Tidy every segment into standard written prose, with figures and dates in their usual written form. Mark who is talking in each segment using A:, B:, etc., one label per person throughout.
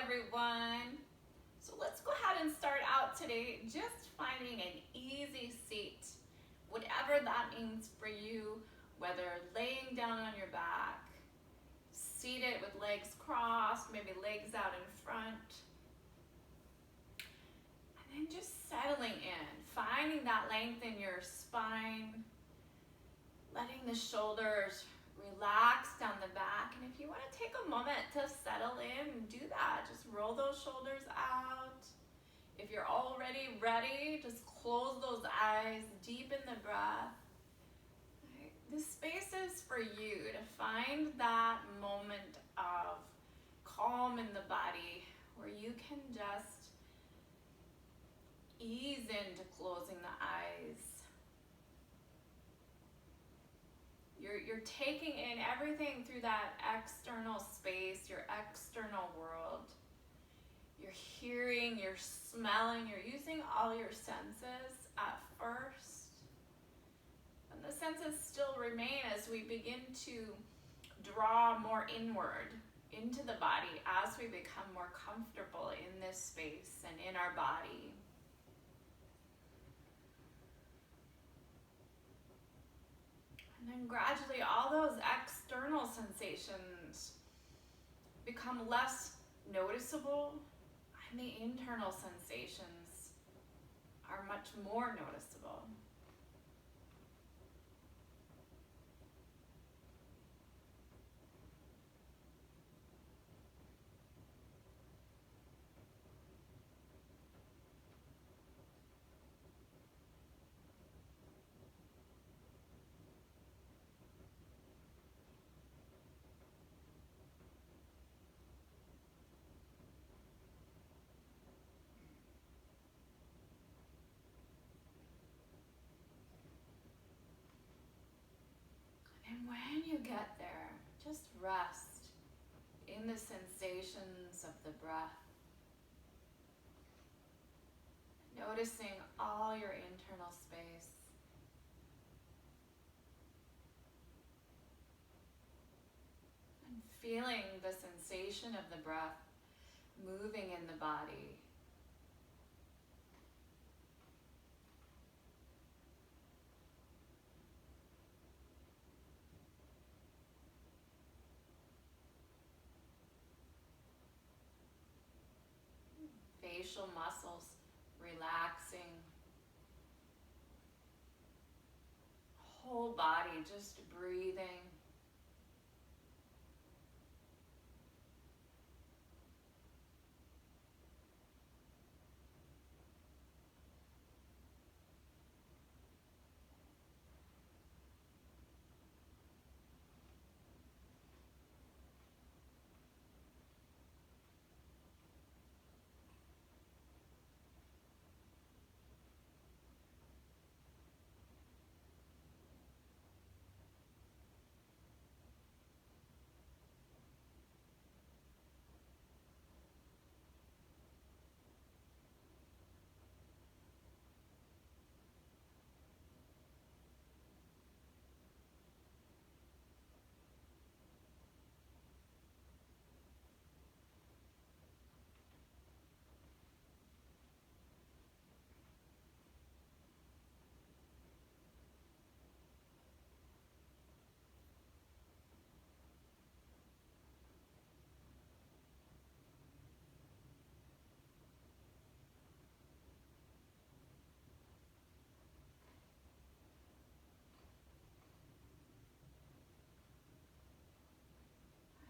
A: everyone. So let's go ahead and start out today just finding an easy seat, whatever that means for you, whether laying down on your back, seated with legs crossed, maybe legs out in front, and then just settling in, finding that length in your spine, letting the shoulders relax down the back. And if you want to take a moment to settle in, do that. Just roll those shoulders out. If you're already ready, just close those eyes, deepen the breath. Right. This space is for you to find that moment of calm in the body where you can just ease into closing the eyes. You're taking in everything through that external space, your external world. You're hearing, you're smelling, you're using all your senses at first. And the senses still remain as we begin to draw more inward into the body as we become more comfortable in this space and in our body. And then gradually all those external sensations become less noticeable, and the internal sensations are much more noticeable. And when you get there, just rest in the sensations of the breath, noticing all your internal space. And feeling the sensation of the breath moving in the body. Facial muscles relaxing. Whole body just breathing.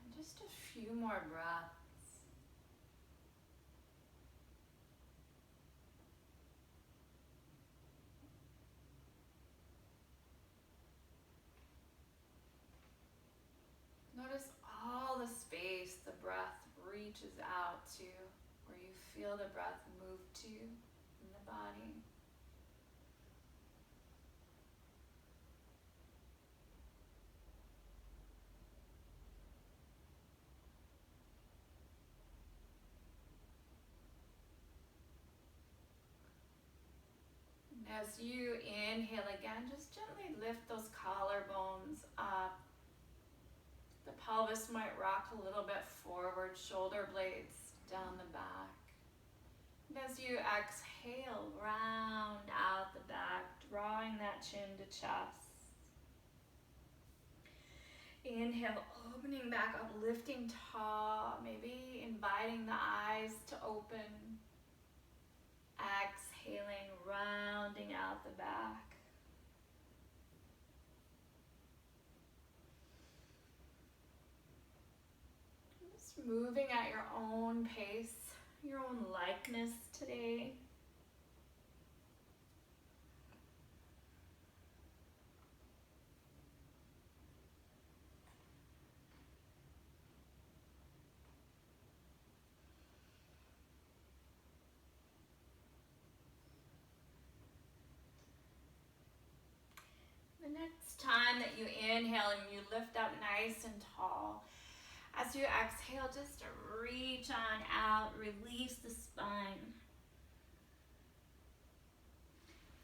A: And just a few more breaths. Notice all the space the breath reaches out to, where you feel the breath move to in the body. And as you inhale again, just gently lift those collarbones up. The pelvis might rock a little bit forward, shoulder blades down the back. And as you exhale, round out the back, drawing that chin to chest. Inhale, opening back up, lifting tall, maybe inviting the eyes to open. Exhaling, rounding out the back. Just moving at your own pace, your own likeness today. The next time that you inhale and you lift up nice and tall, as you exhale, just reach on out, release the spine.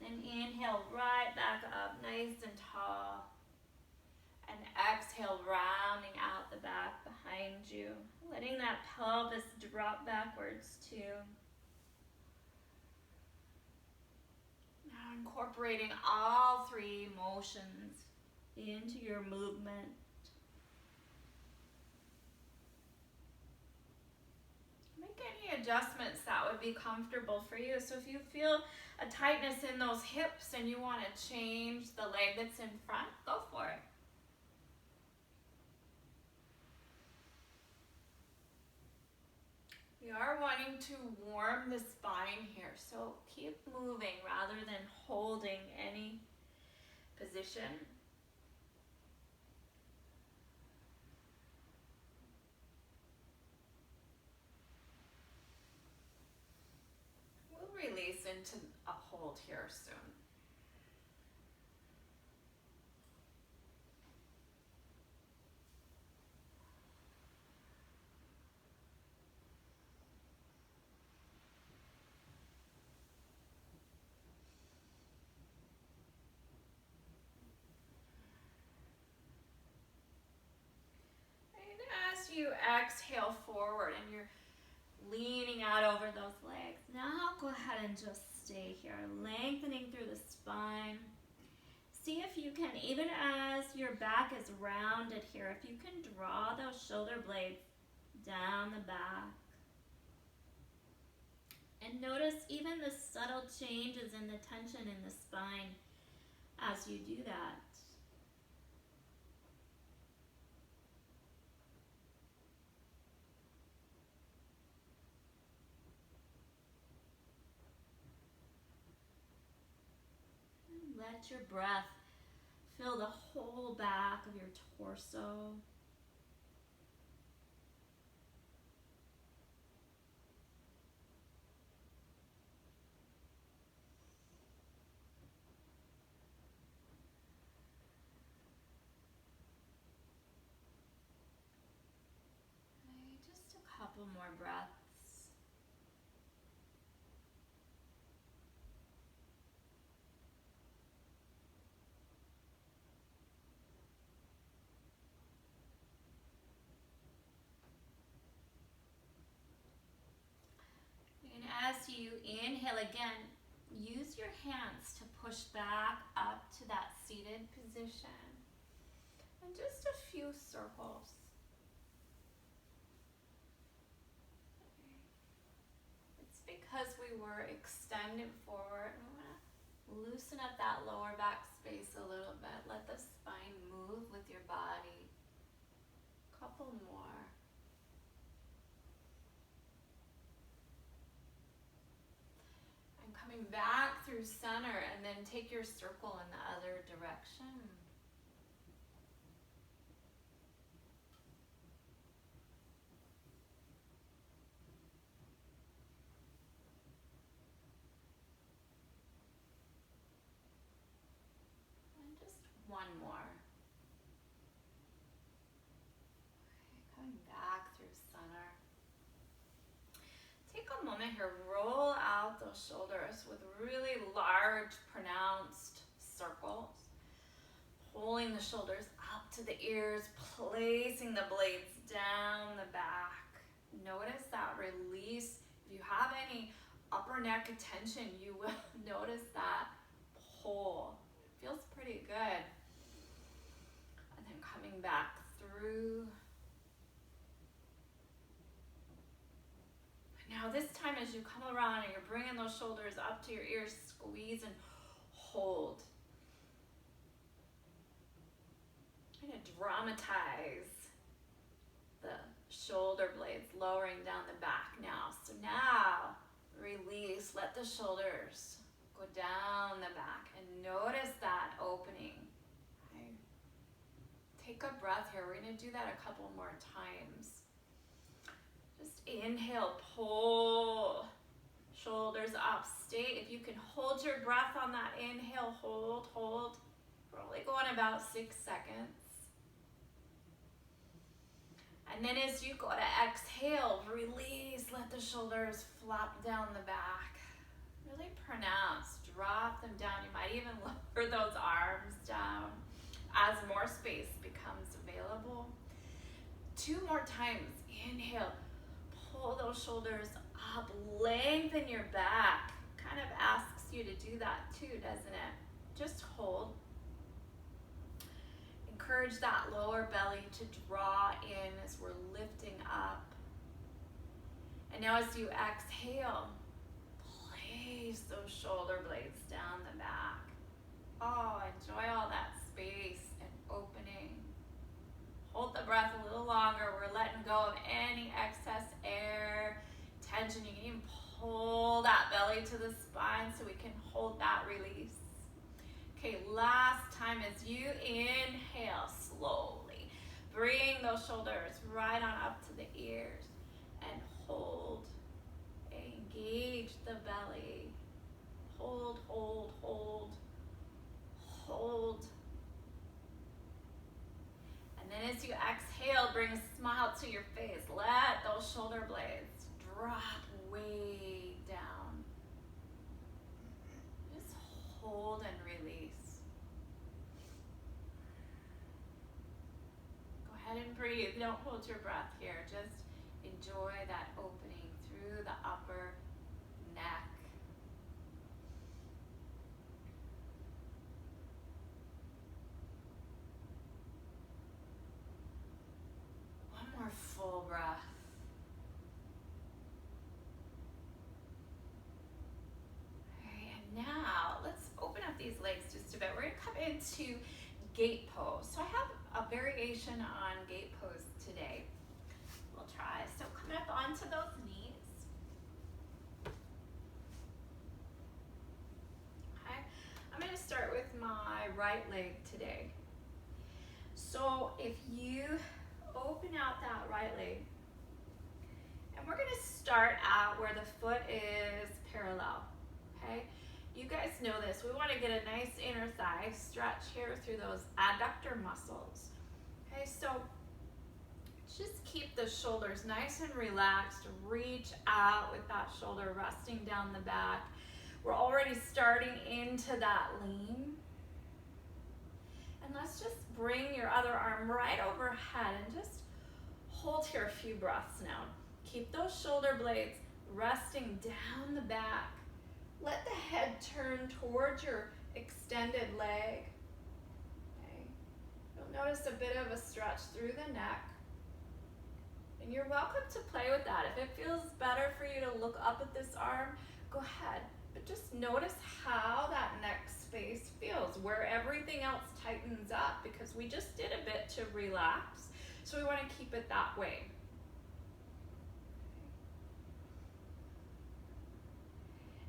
A: Then inhale right back up, nice and tall. And exhale, rounding out the back behind you. Letting that pelvis drop backwards too. Now incorporating all three motions into your movement. Make any adjustments that would be comfortable for you. So if you feel a tightness in those hips and you want to change the leg that's in front, go for it. We are wanting to warm the spine here, so keep moving rather than holding any position. We'll release into a hold here soon. You exhale forward and you're leaning out over those legs. Now go ahead and just stay here, lengthening through the spine. See if you can, even as your back is rounded here, if you can draw those shoulder blades down the back. And notice even the subtle changes in the tension in the spine as you do that. Let your breath fill the whole back of your torso. Okay, just a couple more breaths. As you inhale again, use your hands to push back up to that seated position. And just a few circles. It's because we were extended forward. We want to loosen up that lower back space a little bit. Let the spine move with your body. Couple more. Coming back through center and then take your circle in the other direction. And just one more. Okay, coming back through center. Take a moment here, roll out those shoulders with really large, pronounced circles. Pulling the shoulders up to the ears, placing the blades down the back. Notice that release. If you have any upper neck tension, you will notice that pull. It feels pretty good. And then coming back through. Now this time as you come around and you're bringing those shoulders up to your ears, squeeze and hold. I'm going to dramatize the shoulder blades lowering down the back now. So now release, let the shoulders go down the back and notice that opening. Okay. Take a breath here. We're going to do that a couple more times. Just inhale, pull shoulders up. Stay, if you can hold your breath on that inhale, hold. We're only going about 6 seconds. And then as you go to exhale, release, let the shoulders flop down the back. Really pronounce, drop them down. You might even lower those arms down as more space becomes available. 2 more times, inhale, pull those shoulders up, lengthen your back. Kind of asks you to do that too, doesn't it? Just hold. Encourage that lower belly to draw in as we're lifting up. And now as you exhale, place those shoulder blades down the back. Oh, enjoy all that space and opening. Hold the breath a little longer. We're letting go of any excess air, tension. You can even pull that belly to the spine so we can hold that release. Okay, last time as you inhale slowly, bring those shoulders right on up to the ears and hold. Engage the belly. Hold. And then as you exhale, bring a smile to your face. Let those shoulder blades drop way down. Just hold and release. Go ahead and breathe. Don't hold your breath here. Just enjoy that opening through the upper neck. One more full breath. Now, let's open up these legs just a bit. We're going to come into gate pose. So I have a variation on gate pose today. We'll try. So coming up onto those knees. Okay. I'm going to start with my right leg today. So if you open out that right leg, and we're going to start out where the foot is parallel. Okay. You guys know this. We want to get a nice inner thigh stretch here through those adductor muscles. Okay, so just keep the shoulders nice and relaxed. Reach out with that shoulder resting down the back. We're already starting into that lean. And let's just bring your other arm right overhead and just hold here a few breaths now. Keep those shoulder blades resting down the back. Let the head turn towards your extended leg. Okay. You'll notice a bit of a stretch through the neck. And you're welcome to play with that. If it feels better for you to look up at this arm, go ahead. But just notice how that neck space feels, where everything else tightens up, because we just did a bit to relax. So we want to keep it that way.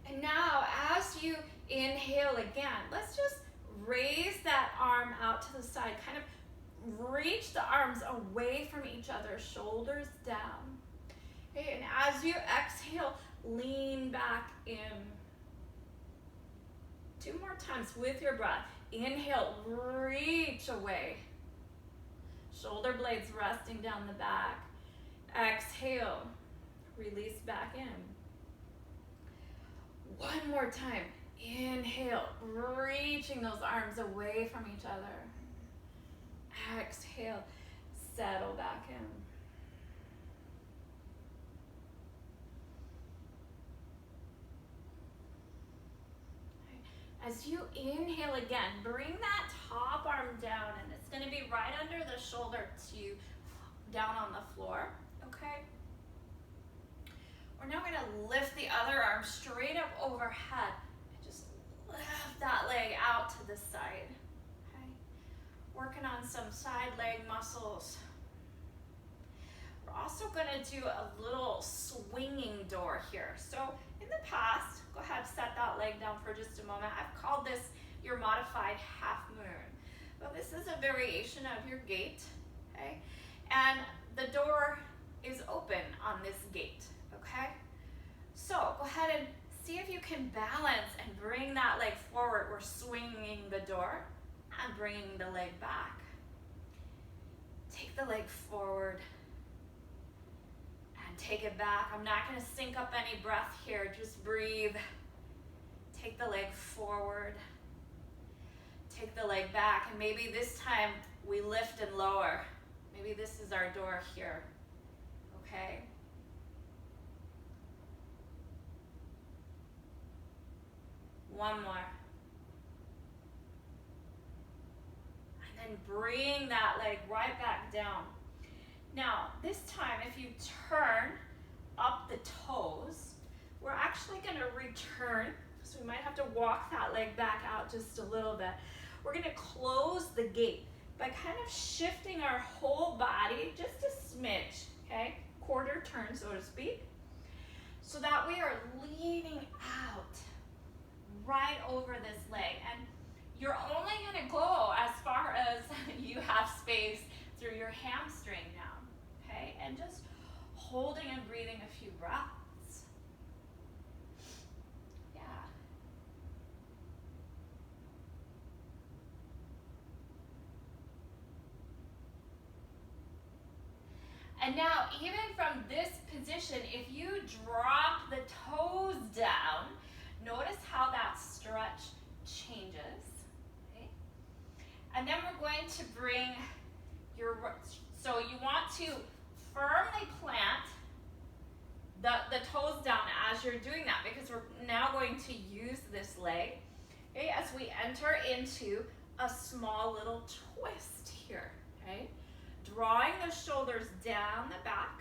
A: And now, as you inhale again, let's just raise that arm out to the side. Kind of reach the arms away from each other, shoulders down. Okay, and as you exhale, lean back in. 2 more times with your breath. Inhale, reach away. Shoulder blades resting down the back. Exhale, release back in. 1 more time. Inhale, reaching those arms away from each other. Exhale, settle back in. As you inhale again, bring that top arm down, and it's gonna be right under the shoulder to down on the floor, okay? We're now gonna lift the other arm straight up overhead and just lift that leg out to the side, okay? Working on some side leg muscles. We're also gonna do a little swinging door here. So in the past, go ahead, set that leg down for just a moment. I've called this your modified half moon. But this is a variation of your gait, okay? And the door is open on this gait, okay? So go ahead and see if you can balance and bring that leg forward. We're swinging the door and bringing the leg back. Take the leg forward and take it back. I'm not gonna sync up any breath here, just breathe. Take the leg forward, take the leg back, and maybe this time we lift and lower. Maybe this is our door here, okay? One more. And then bring that leg right back down. Now, this time, if you turn up the toes, we're actually gonna return, so we might have to walk that leg back out just a little bit. We're gonna close the gate by kind of shifting our whole body just a smidge, okay? Quarter turn, so to speak, so that we are leaning out right over this leg. And you're only gonna go as far as you have space through your hamstring now, okay? And just holding and breathing a few breaths. Yeah. And now, even from this position, if you drop the toes down, notice how that stretch changes, okay? And then we're going to bring so you want to firmly plant the toes down as you're doing that, because we're now going to use this leg, okay, as we enter into a small little twist here, okay? Drawing the shoulders down the back.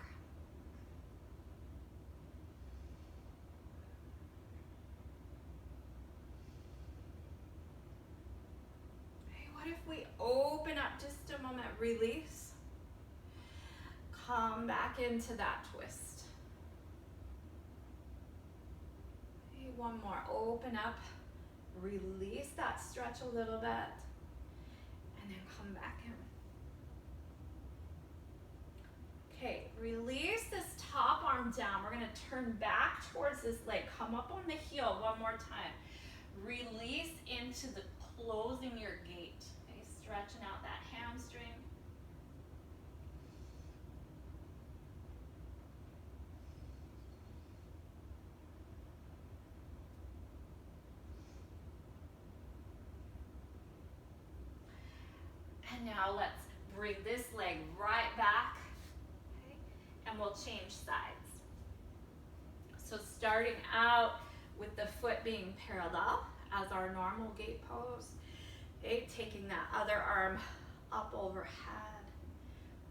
A: Okay, what if we open up just a moment, release, come back into that twist. Okay, one more, open up, release that stretch a little bit, and then come back in. Okay, release this top arm down. We're gonna turn back towards this leg. Come up on the heel one more time. Release into the closing your gate. Okay, stretching out that hamstring. And now let's bring this leg right back. And we'll change sides. So starting out with the foot being parallel as our normal gait pose. Okay, taking that other arm up overhead.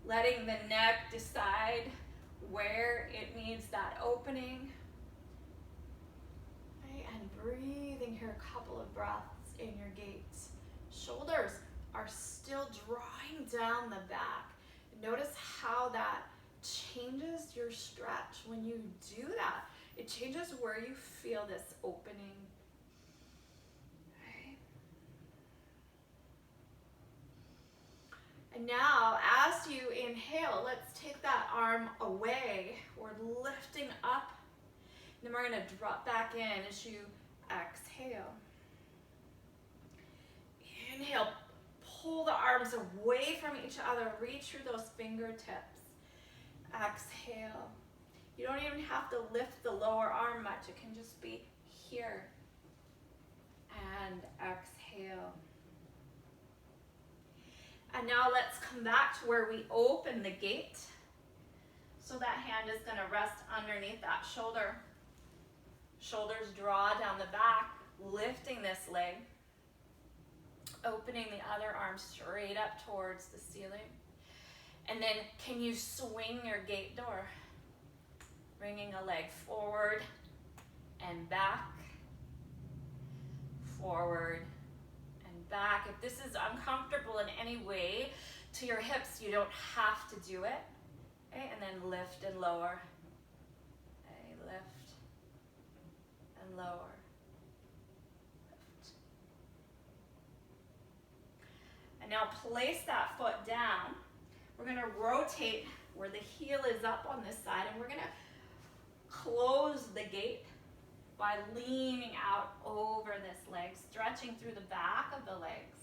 A: Letting the neck decide where it needs that opening. Okay, and breathing here a couple of breaths in your gaits. Shoulders are still drawing down the back. Notice how that changes your stretch when you do that. It changes where you feel this opening. Okay. And now, as you inhale, let's take that arm away. We're lifting up. And then we're going to drop back in as you exhale. Inhale, pull the arms away from each other. Reach through those fingertips. Exhale. You don't even have to lift the lower arm much. It can just be here. And exhale. And now let's come back to where we open the gate. So that hand is going to rest underneath that shoulder. Shoulders draw down the back. lifting this leg, opening the other arm straight up towards the ceiling. And then can you swing your gate door? Bringing a leg forward and back, forward and back. If this is uncomfortable in any way to your hips, you don't have to do it. Okay, and then lift and lower. Okay, lift and lower. Lift. And now place that foot down. We're going to rotate where the heel is up on this side, and we're going to close the gate by leaning out over this leg, stretching through the back of the legs.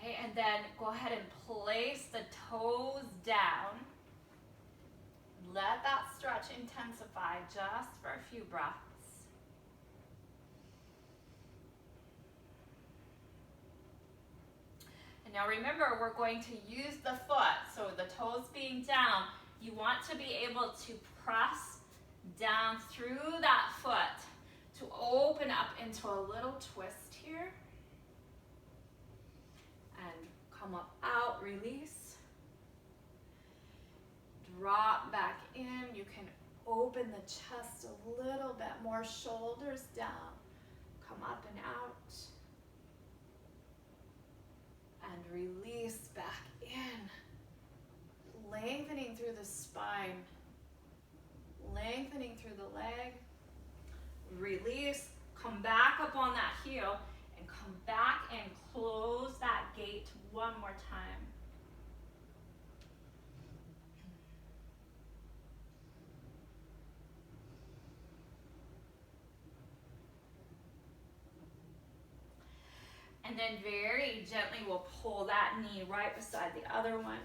A: Okay, and then go ahead and place the toes down. Let that stretch intensify just for a few breaths. And now remember, we're going to use the foot, so the toes being down, you want to be able to press down through that foot to open up into a little twist here. And come up out, release. Drop back in. You can open the chest a little bit more, shoulders down. Come up and out. And release back in. Lengthening through the spine. Lengthening through the leg. Release. Come back up on that heel and come back and close that gate one more time. And then very gently we'll pull that knee right beside the other one.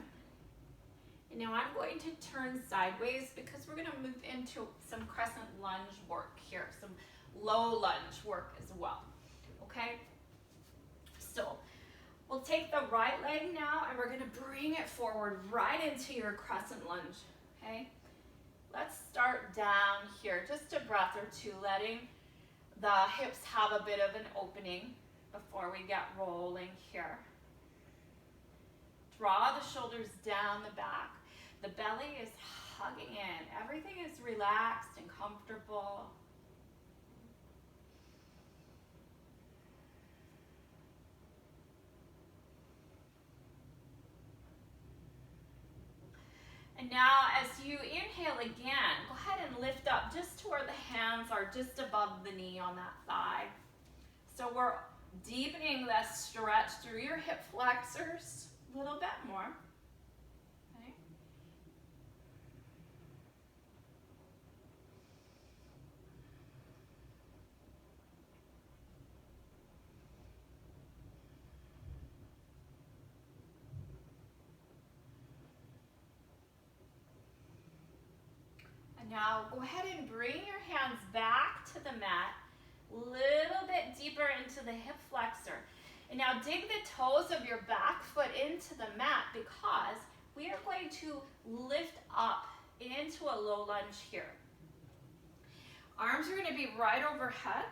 A: And now I'm going to turn sideways because we're going to move into some crescent lunge work here, some low lunge work as well. Okay? So we'll take the right leg now and we're going to bring it forward right into your crescent lunge. Okay? Let's start down here, just a breath or two, letting the hips have a bit of an opening before we get rolling here. Draw the shoulders down the back. The belly is hugging in. Everything is relaxed and comfortable. And now as you inhale again, go ahead and lift up just to where the hands are just above the knee on that thigh. So we're deepening the stretch through your hip flexors a little bit more. Okay. And now go ahead and bring your hands back to the mat. Little bit deeper into the hip flexor. And now dig the toes of your back foot into the mat because we are going to lift up into a low lunge here. Arms are going to be right overhead.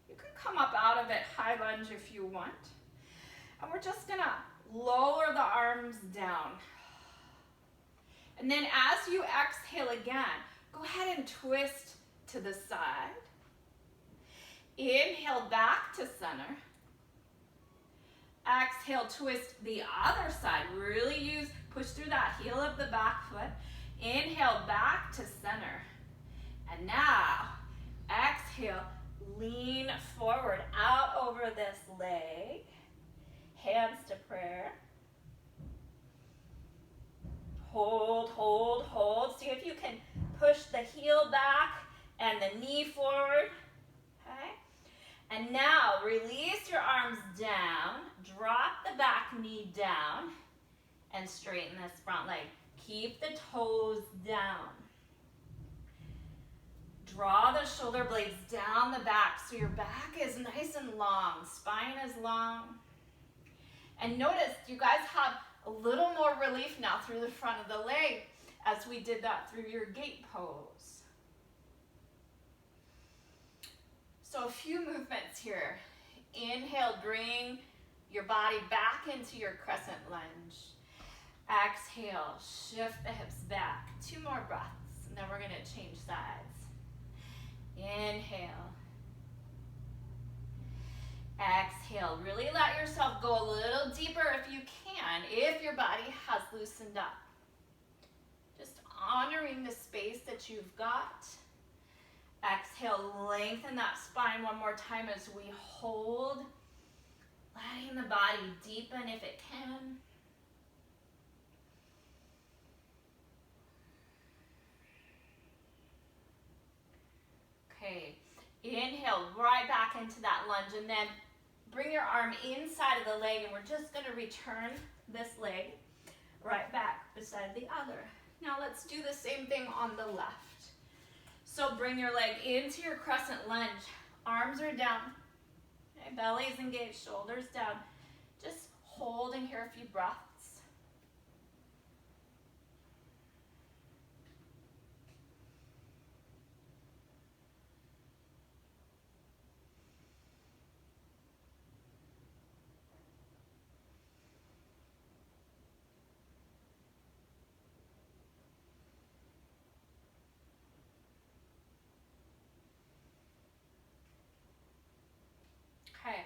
A: You can come up out of it high lunge if you want. And we're just going to lower the arms down. And then as you exhale again, go ahead and twist to the side. Inhale back to center. Exhale, twist the other side. Really push through that heel of the back foot. Inhale back to center. And now, exhale, lean forward out over this leg. Hands to prayer. Hold, hold, hold. See if you can push the heel back and the knee forward. Okay? And now release your arms down, drop the back knee down, and straighten this front leg. Keep the toes down. Draw the shoulder blades down the back so your back is nice and long, spine is long. And notice you guys have a little more relief now through the front of the leg as we did that through your gate pose. So a few movements here. Inhale, bring your body back into your crescent lunge. Exhale, shift the hips back. 2 more breaths, and then we're gonna change sides. Inhale. Exhale, really let yourself go a little deeper if you can, if your body has loosened up. Just honoring the space that you've got. Exhale, lengthen that spine one more time as we hold, letting the body deepen if it can. Okay, inhale right back into that lunge, and then bring your arm inside of the leg, and we're just gonna return this leg right back beside the other. Now let's do the same thing on the left. So bring your leg into your crescent lunge. Arms are down, okay, belly's engaged, shoulders down. Just holding here a few breaths. Okay,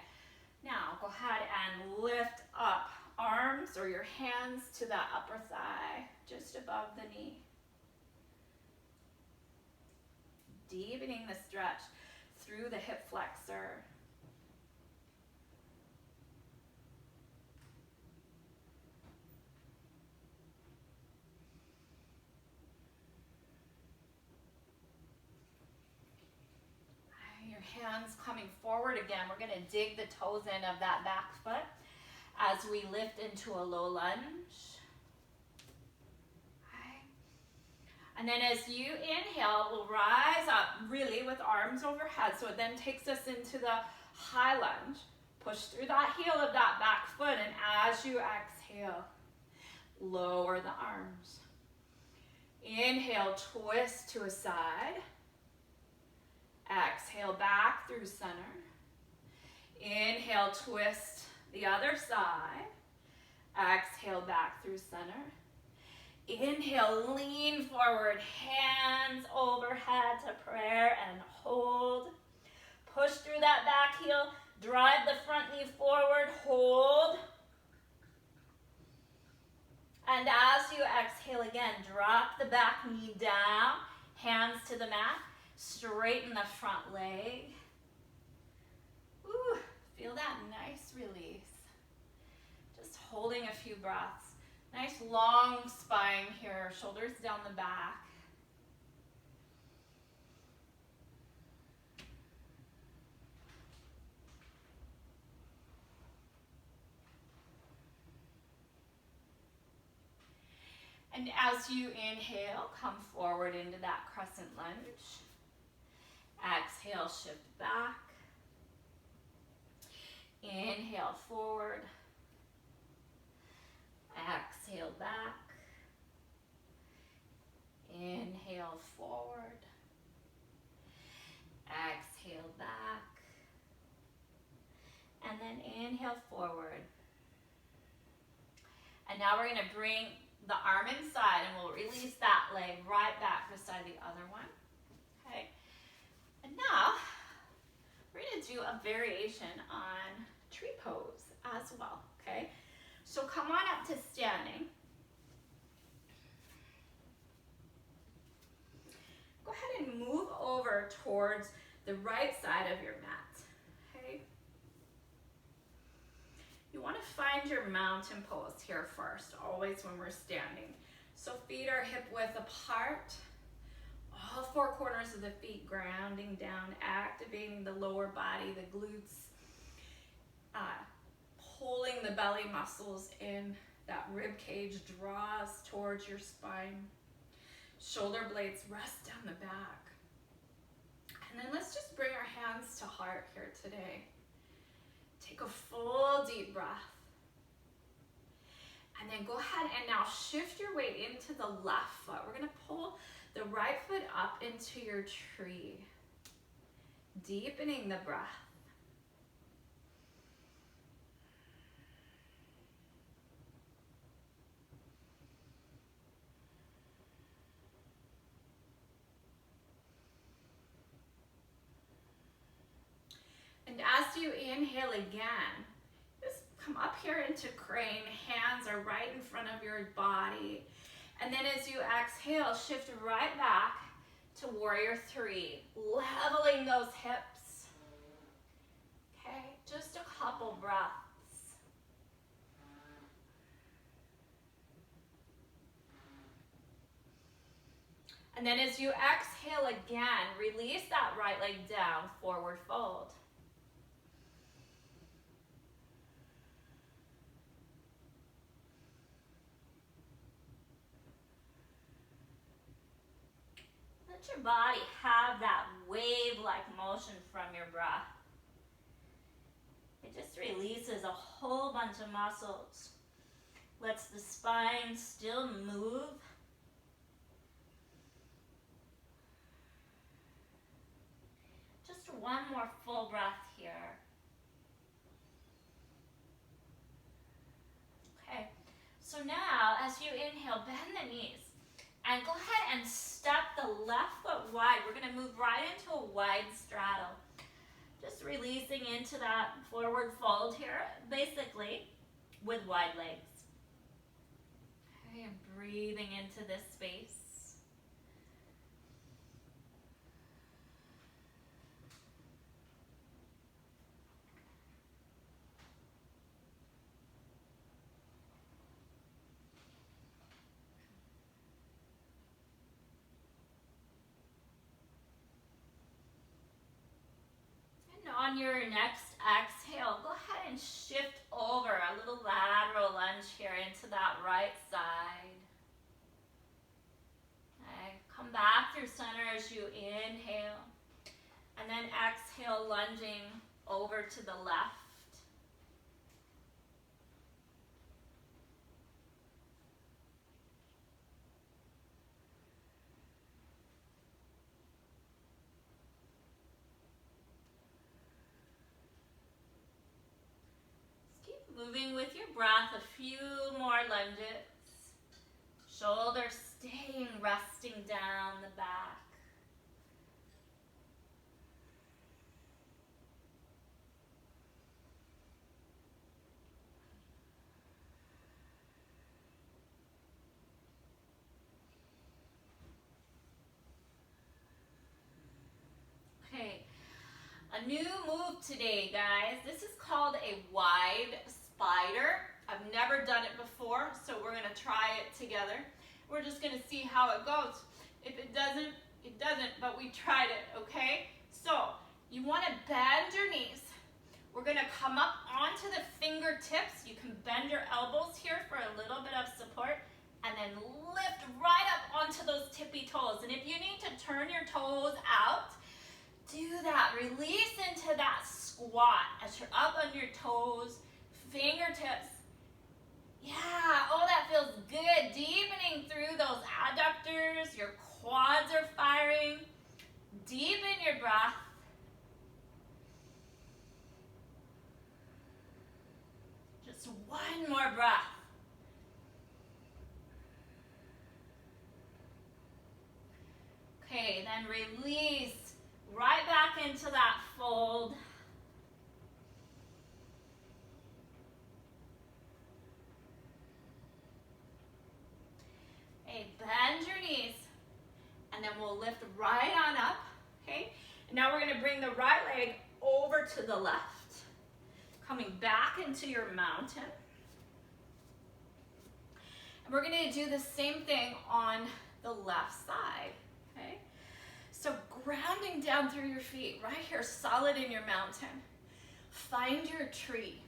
A: now go ahead and lift up arms or your hands to that upper thigh, just above the knee. Deepening the stretch through the hip flexor. Hands coming forward again. We're going to dig the toes in of that back foot as we lift into a low lunge. Okay. And then as you inhale, we'll rise up really with arms overhead. So it then takes us into the high lunge. Push through that heel of that back foot, and as you exhale, lower the arms. Inhale, twist to a side. Exhale, back through center. Inhale, twist the other side. Exhale, back through center. Inhale, lean forward, hands overhead to prayer and hold. Push through that back heel, drive the front knee forward, hold. And as you exhale again, drop the back knee down, hands to the mat. Straighten the front leg. Ooh, feel that nice release. Just holding a few breaths. Nice long spine here, shoulders down the back. And as you inhale, come forward into that crescent lunge. Exhale, shift back. Inhale, forward. Exhale, back. Inhale, forward. Exhale, back. And then inhale, forward. And now we're going to bring the arm inside, and we'll release that leg right back beside the other one. Okay. And now, we're going to do a variation on tree pose as well, okay? So come on up to standing. Go ahead and move over towards the right side of your mat, okay? You want to find your mountain pose here first, always when we're standing. So feet are hip width apart. All 4 corners of the feet grounding down, activating the lower body, the glutes, pulling the belly muscles in. That rib cage draws towards your spine. Shoulder blades rest down the back. And then let's just bring our hands to heart here today. Take a full deep breath. And then go ahead and now shift your weight into the left foot. We're going to pull the right foot up into your tree. Deepening the breath. And as you inhale again, just come up here into crane. Hands are right in front of your body. And then as you exhale, shift right back to warrior three, leveling those hips. Okay, just a couple breaths. And then as you exhale again, release that right leg down, forward fold. Let your body have that wave-like motion from your breath. It just releases a whole bunch of muscles. Lets the spine still move. Just one more full breath here. Okay, so now as you inhale, bend the knees. And go ahead and step the left foot wide. We're going to move right into a wide straddle. Just releasing into that forward fold here, basically with wide legs. Okay, and breathing into this space. On your next exhale, go ahead and shift over a little lateral lunge here into that right side. Okay, come back through center as you inhale, and then exhale, lunging over to the left. Moving with your breath, a few more lunges. Shoulders staying, resting down the back. Okay, a new move today, guys. This is called a wide spider. I've never done it before, so we're gonna try it together. We're just gonna see how it goes. If it doesn't, it doesn't, but we tried it, okay? So, you wanna bend your knees. We're gonna come up onto the fingertips. You can bend your elbows here for a little bit of support, and then lift right up onto those tippy toes. And if you need to turn your toes out, do that. Release into that squat as you're up on your toes. Fingertips. Yeah, oh, that feels good. Deepening through those adductors. Your quads are firing. Deepen your breath. Just one more breath. Okay, then release right back into that fold. Okay, bend your knees, and then we'll lift right on up, okay? And now we're gonna bring the right leg over to the left, coming back into your mountain. And we're gonna do the same thing on the left side, okay? So grounding down through your feet, right here, solid in your mountain. Find your tree.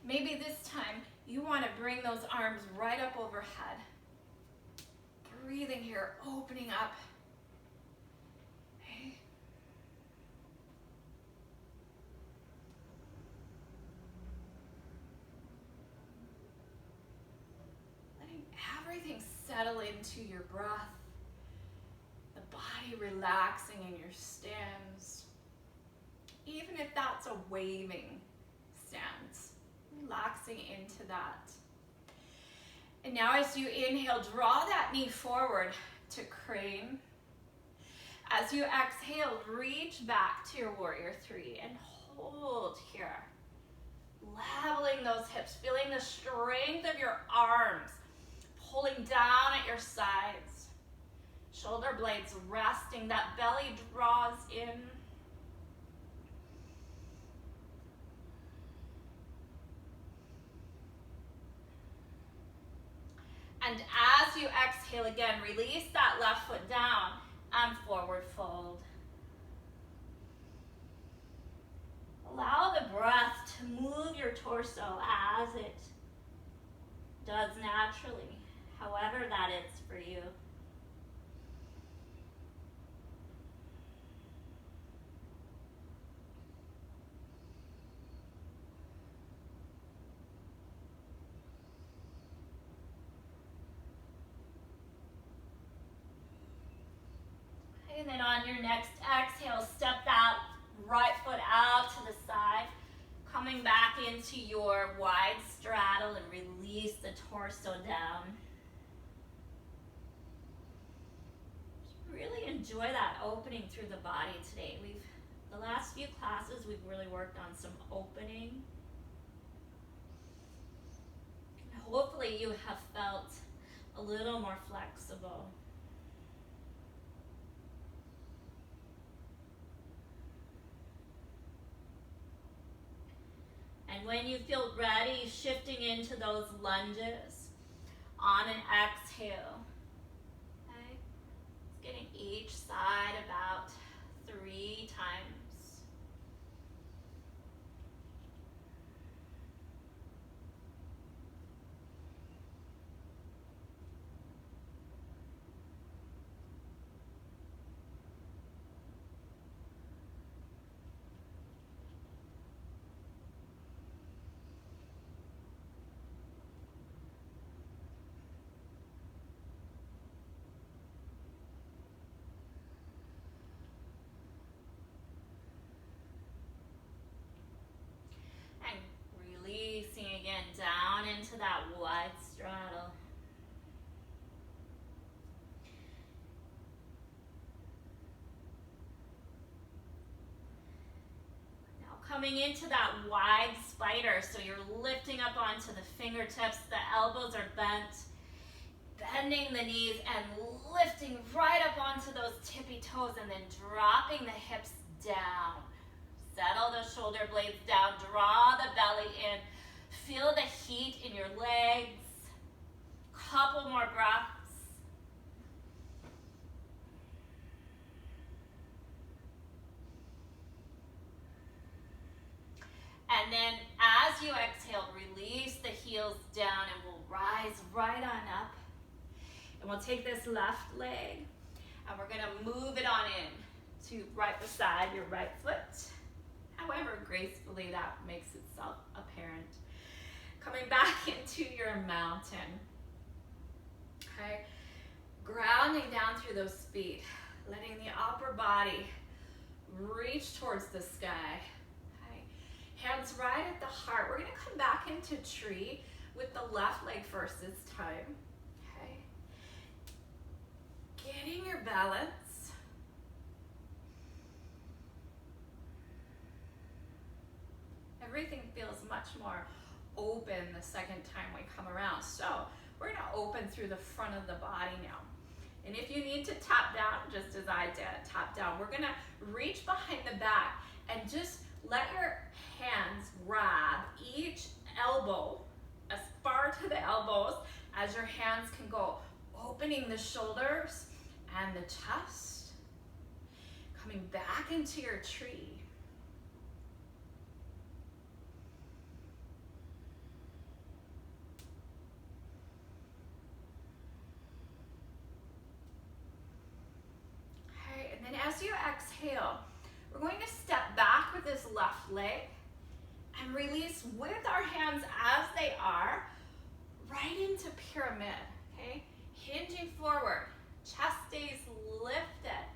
A: Maybe this time you wanna bring those arms right up overhead. Breathing here, opening up. Okay. settle into your breath, the body relaxing in your stance. Even if that's a waving stance, relaxing into that. And now as you inhale, draw that knee forward to crane. As you exhale, reach back to your warrior three and hold here. Leveling those hips, feeling the strength of your arms, pulling down at your sides. Shoulder blades resting, that belly draws in. And as you exhale again, release that left foot down and forward fold. Allow the breath to move your torso as it does naturally, however that is for you. And then on your next exhale, step that right foot out to the side, coming back into your wide straddle and release the torso down. Really enjoy that opening through the body today. The last few classes, we've really worked on some opening. And hopefully you have felt a little more flexible. And when you feel ready, shifting into those lunges on an exhale. Okay? Getting each side about 3 times. Releasing again down into that wide straddle. Now coming into that wide spider, so you're lifting up onto the fingertips, the elbows are bent, bending the knees and lifting right up onto those tippy toes and then dropping the hips down. Settle the shoulder blades down, draw the belly in, feel the heat in your legs. Couple more breaths. And then as you exhale, release the heels down and we'll rise right on up. And we'll take this left leg and we're gonna move it on in to right beside your right foot. However gracefully that makes itself apparent. Coming back into your mountain. Okay, grounding down through those feet, letting the upper body reach towards the sky. Okay, hands right at the heart. We're gonna come back into tree with the left leg first this time. Okay, getting your balance. Everything feels much more open the second time we come around. So we're gonna open through the front of the body now. And if you need to tap down, just as I did, tap down, we're gonna reach behind the back and just let your hands grab each elbow as far to the elbows as your hands can go, opening the shoulders and the chest, coming back into your tree. As you exhale, we're going to step back with this left leg and release with our hands as they are right into pyramid, okay? hinging forward, chest stays lifted,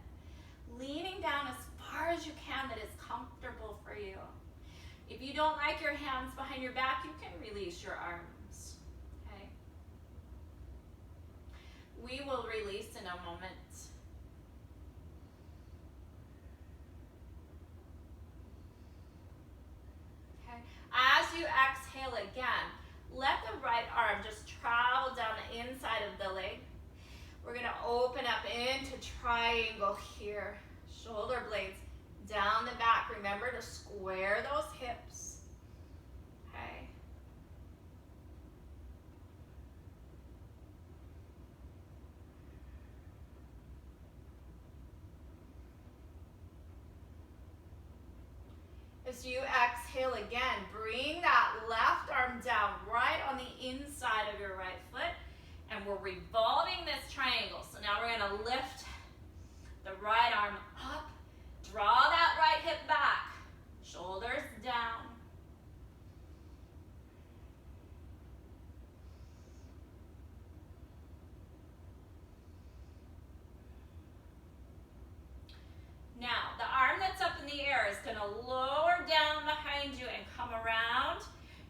A: leaning down as far as you can that is comfortable for you. If you don't like your hands behind your back, you can release your arms, okay? We will release in a moment. Okay, as you exhale again, let the right arm just travel down the inside of the leg. We're gonna open up into triangle here. Shoulder blades down the back. Remember to square those hips. Okay. As you exhale again, bring that left arm down right on the inside of your right foot, and we're revolving this triangle. So now we're gonna lift the right arm up, draw that right hip back, shoulders down. Now, the arm that's up in the air is gonna lower down behind you and come around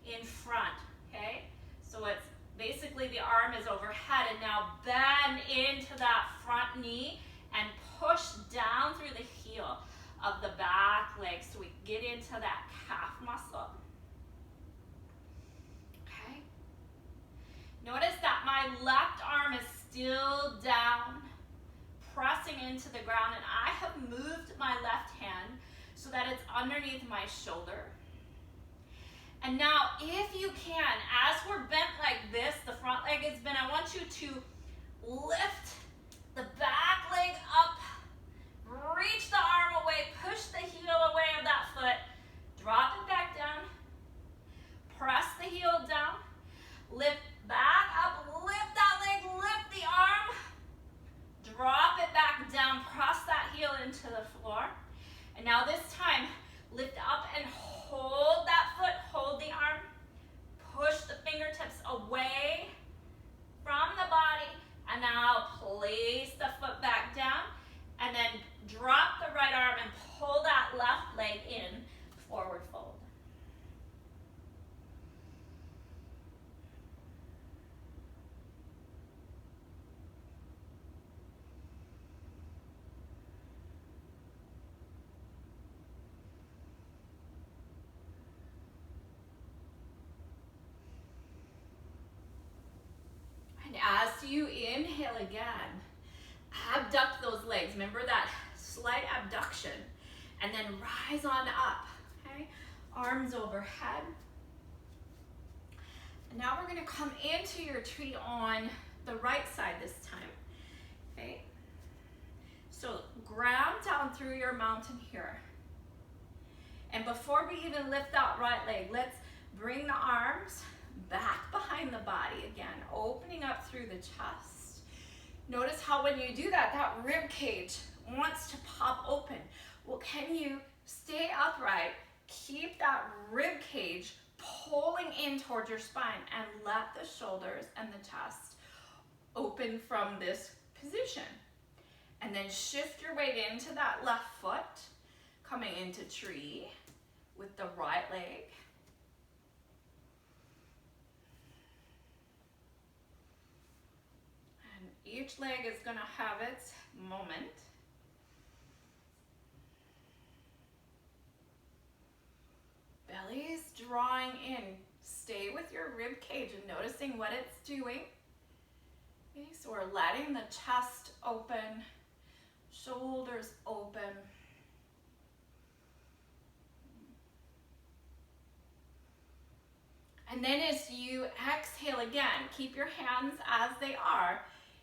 A: in front, okay? So it's basically the arm is overhead, and now bend into that front knee and push down through the heel of the back leg so we get into that calf muscle. Okay? Notice that my left arm is still down, pressing into the ground, and I have moved my left hand so that it's underneath my shoulder. And now, if you can, as we're bent like this, the front leg is bent, I want you to lift the back leg up, reach the arm away, push the heel away of that foot, drop it back down, press the heel down, lift back up, lift that leg, lift the arm, drop it back down, press that heel into the floor. And now this time, lift up and hold that foot, hold the arm, push the fingertips away from the body, and now place the foot back down, and then drop the right arm and pull that left leg in, forward fold. And as you inhale again, abduct those legs. Remember that slight abduction. And then rise on up, okay? Arms overhead. And now we're gonna come into your tree on the right side this time, okay? So ground down through your mountain here. And before we even lift that right leg, let's bring the arms back behind the body again, opening up through the chest. Notice how when you do that, that rib cage wants to pop open. Well, can you stay upright, keep that rib cage pulling in towards your spine, and let the shoulders and the chest open from this position. And then shift your weight into that left foot, coming into tree with the right leg. And each leg is gonna have its moment. Belly is drawing in. Stay with your rib cage and noticing what it's doing. Okay, so we're letting the chest open, shoulders open. And then as you exhale again, keep your hands as they are.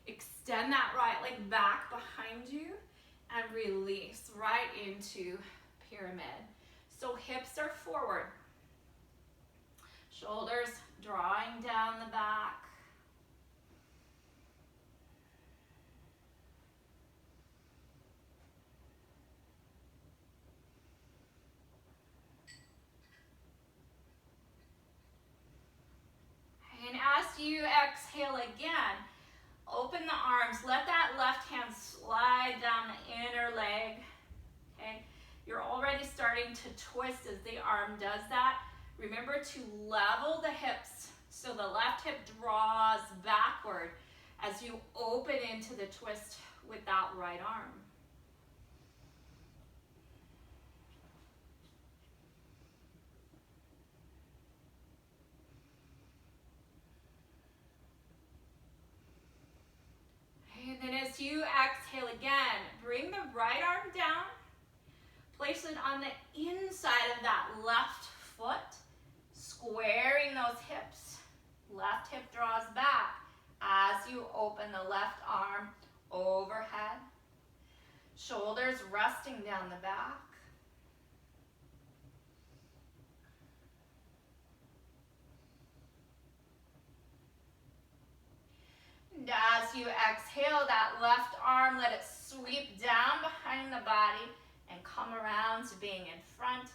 A: Extend that right leg back behind you and release right into pyramid. So hips are forward. Shoulders drawing down the back. And as you exhale again, open the arms. Let that left hand slide down the inner leg. Okay? You're already starting to twist as the arm does that. Remember to level the hips so the left hip draws backward as you open into the twist with that right arm. And then as you exhale again, bring the right arm down, place it on the inside of that left foot, squaring those hips. Left hip draws back as you open the left arm overhead. Shoulders resting down the back. And as you exhale, that left arm, let it sweep down behind the body and come around to being in front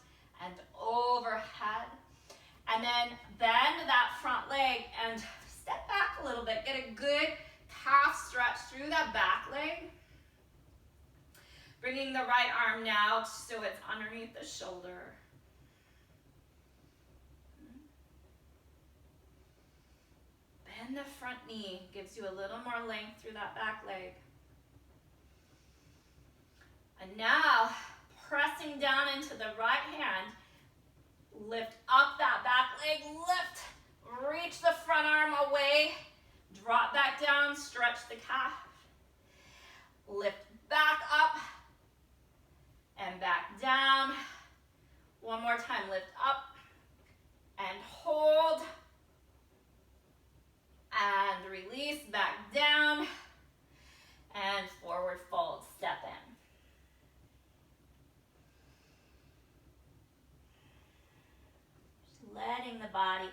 A: and overhead. And then bend that front leg and step back a little bit. Get a good calf stretch through that back leg. Bringing the right arm now so it's underneath the shoulder. Bend the front knee, gives you a little more length through that back leg. And now, pressing down into the right hand, lift up that back leg, lift, reach the front arm away, drop back down, stretch the calf, lift back up and back down. One more time, lift up and hold and release, back down and forward fold, step in. Letting the body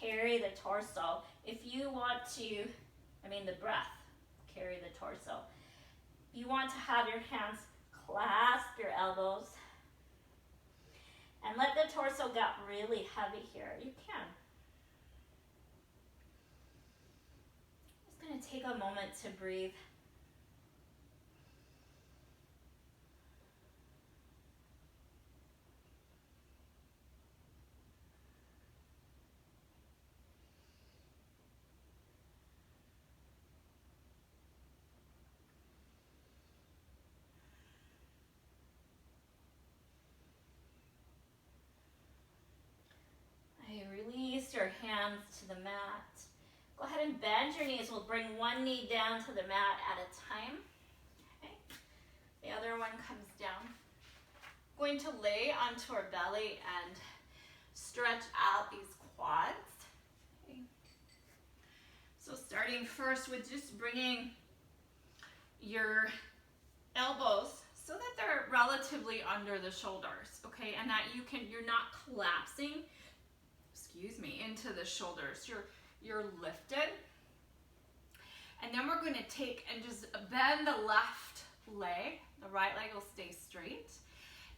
A: carry the torso. If you want to, the breath, carry the torso. You want to have your hands clasp your elbows and let the torso get really heavy here. You can. Just going to take a moment to breathe. Release your hands to the mat. Go ahead and bend your knees. We'll bring one knee down to the mat at a time. Okay. The other one comes down. Going to lay onto our belly and stretch out these quads. Okay. So starting first with just bringing your elbows so that they're relatively under the shoulders, okay? And that you're not collapsing, into the shoulders. You're lifted. And then we're going to take and just bend the left leg. The right leg will stay straight.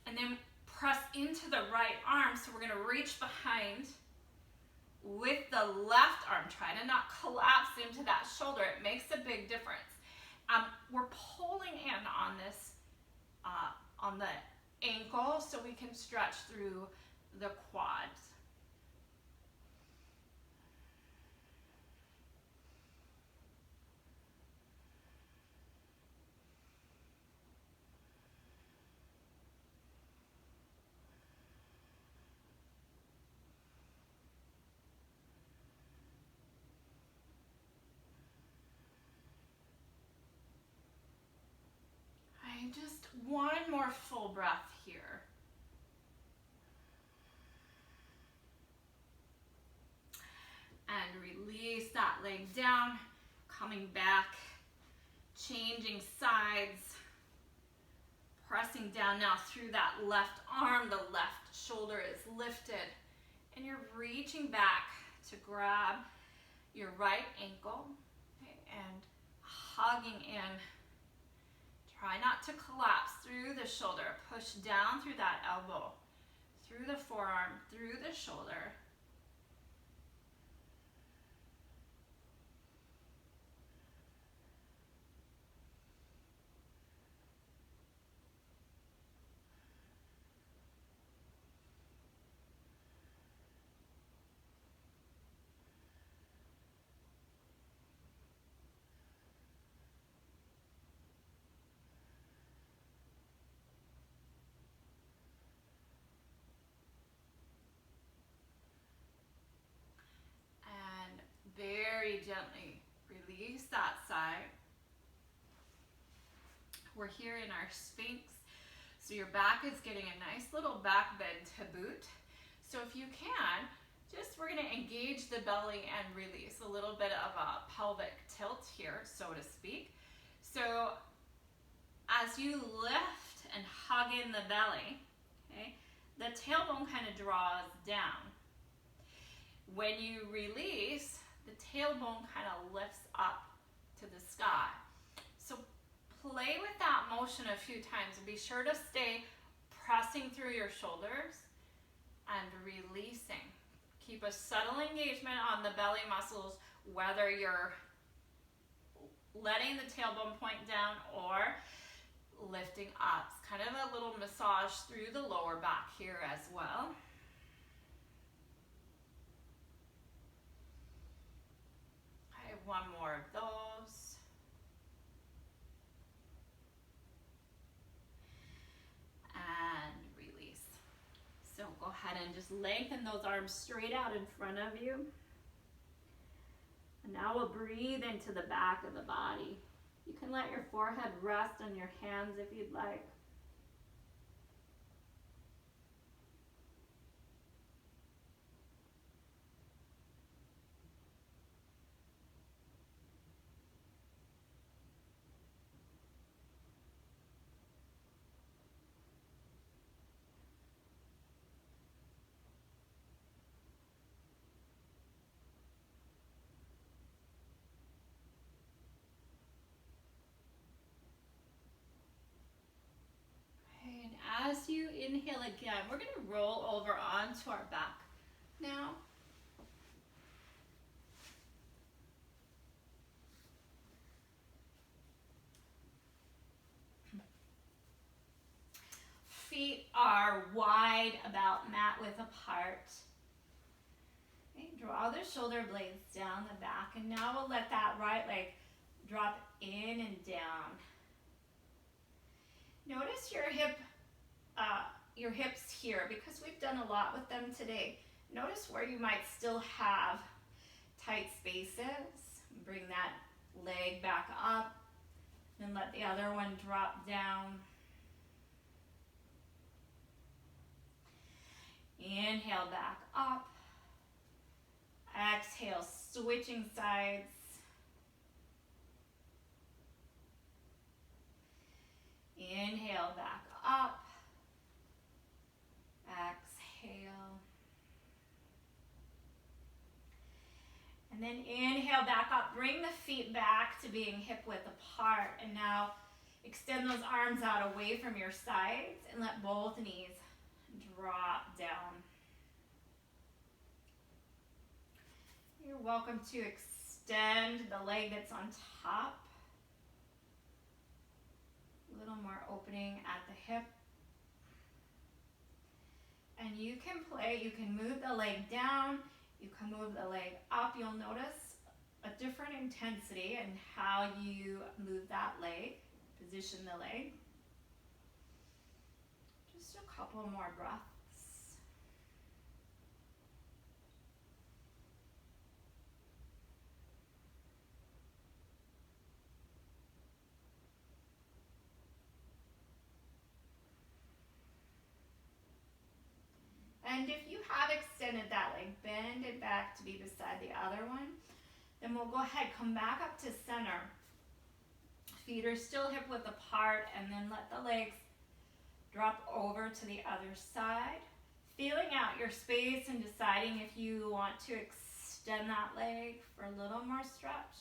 A: And then press into the right arm. So we're going to reach behind with the left arm. Try to not collapse into that shoulder. It makes a big difference. We're pulling in on this, on the ankle so we can stretch through the quads. Just one more full breath here. And release that leg down, coming back, changing sides, pressing down now through that left arm. The left shoulder is lifted, and you're reaching back to grab your right ankle, okay, and hugging in. Try not to collapse through the shoulder. Push down through that elbow, through the forearm, through the shoulder. release that side. We're here in our Sphinx. So your back is getting a nice little back bend to boot. So if you can, we're gonna engage the belly and release a little bit of a pelvic tilt here, so to speak. So as you lift and hug in the belly, okay, the tailbone kind of draws down. When you release, the tailbone kind of lifts up to the sky. So play with that motion a few times and be sure to stay pressing through your shoulders and releasing. Keep a subtle engagement on the belly muscles, whether you're letting the tailbone point down or lifting up. It's kind of a little massage through the lower back here as well. I have one more of those. And release. So go ahead and just lengthen those arms straight out in front of you. And now we'll breathe into the back of the body. You can let your forehead rest on your hands if you'd like. As you inhale again, we're going to roll over onto our back now. Feet are wide about mat width apart. Okay, draw the shoulder blades down the back, and now we'll let that right leg drop in and down. Notice your hips here, because we've done a lot with them today. Notice where you might still have tight spaces. Bring that leg back up, and let the other one drop down. Inhale back up. Exhale, switching sides. Inhale back up. Exhale. And then inhale back up. Bring the feet back to being hip width apart. And now extend those arms out away from your sides and let both knees drop down. You're welcome to extend the leg that's on top. A little more opening at the hip. And you can play, you can move the leg down, you can move the leg up. You'll notice a different intensity in how you move that leg, position the leg. Just a couple more breaths. And if you have extended that leg, bend it back to be beside the other one. Then we'll go ahead, come back up to center. Feet are still hip width apart, and then let the legs drop over to the other side. Feeling out your space and deciding if you want to extend that leg for a little more stretch.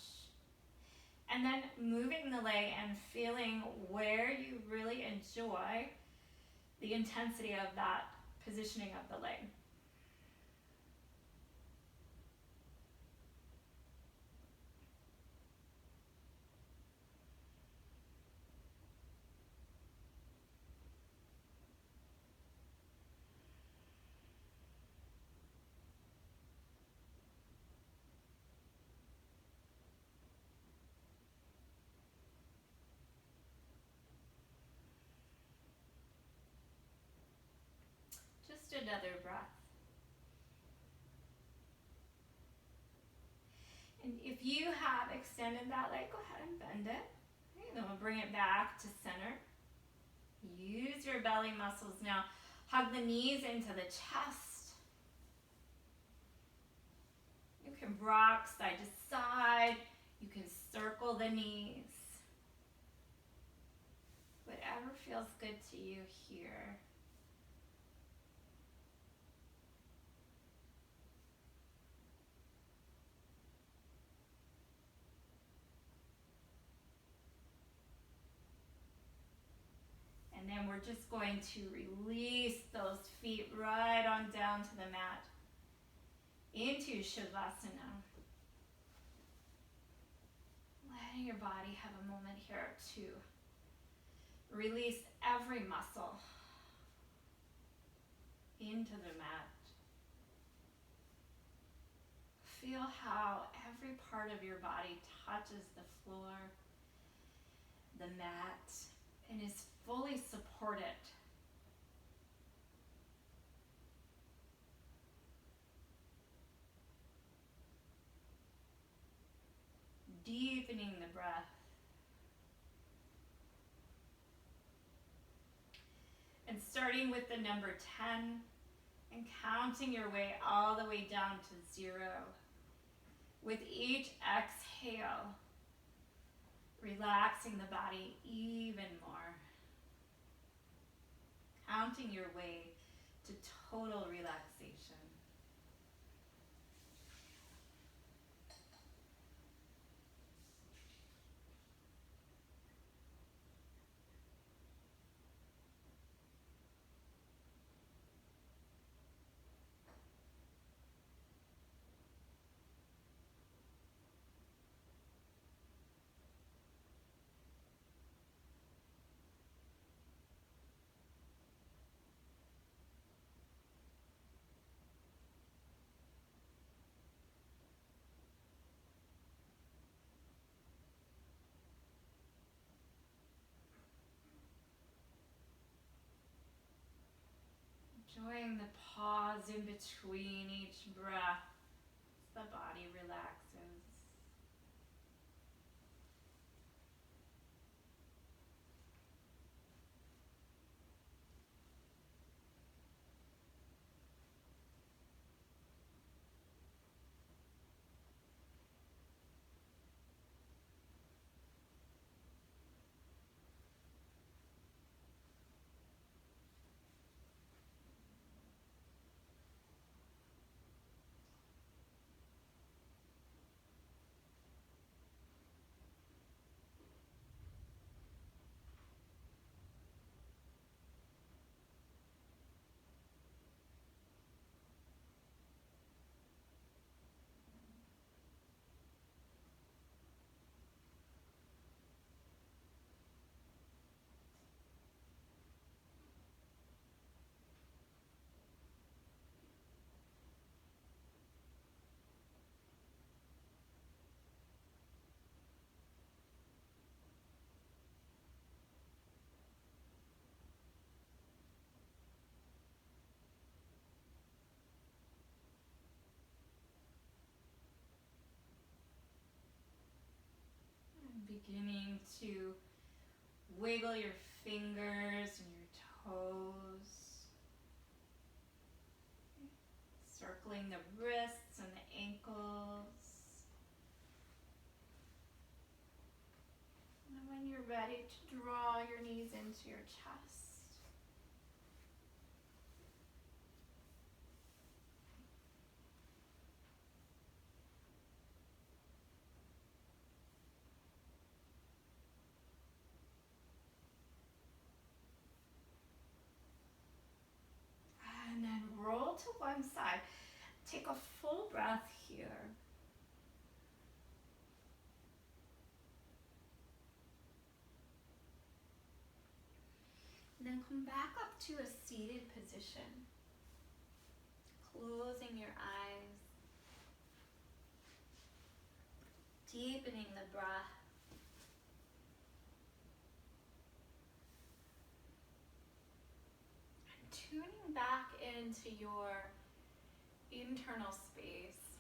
A: And then moving the leg and feeling where you really enjoy the intensity of that positioning of the leg. Just another breath. And if you have extended that leg, go ahead and bend it. Okay, then we'll bring it back to center. Use your belly muscles now. Hug the knees into the chest. You can rock side to side. You can circle the knees. Whatever feels good to you here. And then we're just going to release those feet right on down to the mat into Shavasana. Letting your body have a moment here to release every muscle into the mat. Feel how every part of your body touches the floor, the mat, and is fully supported. Deepening the breath. And starting with the number 10 and counting your way all the way down to 0. With each exhale, relaxing the body even more. Counting your way to total relaxation. Enjoying the pause in between each breath as the body relaxes. Beginning to wiggle your fingers and your toes. Circling the wrists and the ankles. And when you're ready to draw your knees into your chest. And then roll to one side. Take a full breath here. And then come back up to a seated position. Closing your eyes. Deepening the breath. And tuning back into your internal space,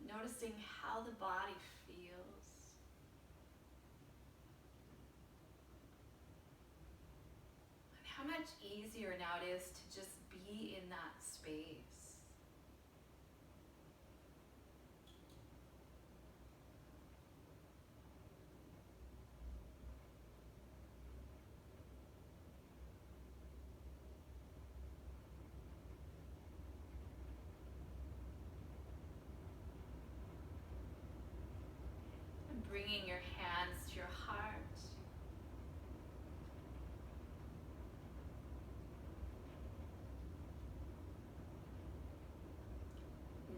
A: noticing how the body feels. much easier now it is to just be in that space. And bringing your hands to your heart.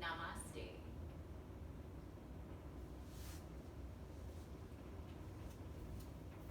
A: Namaste.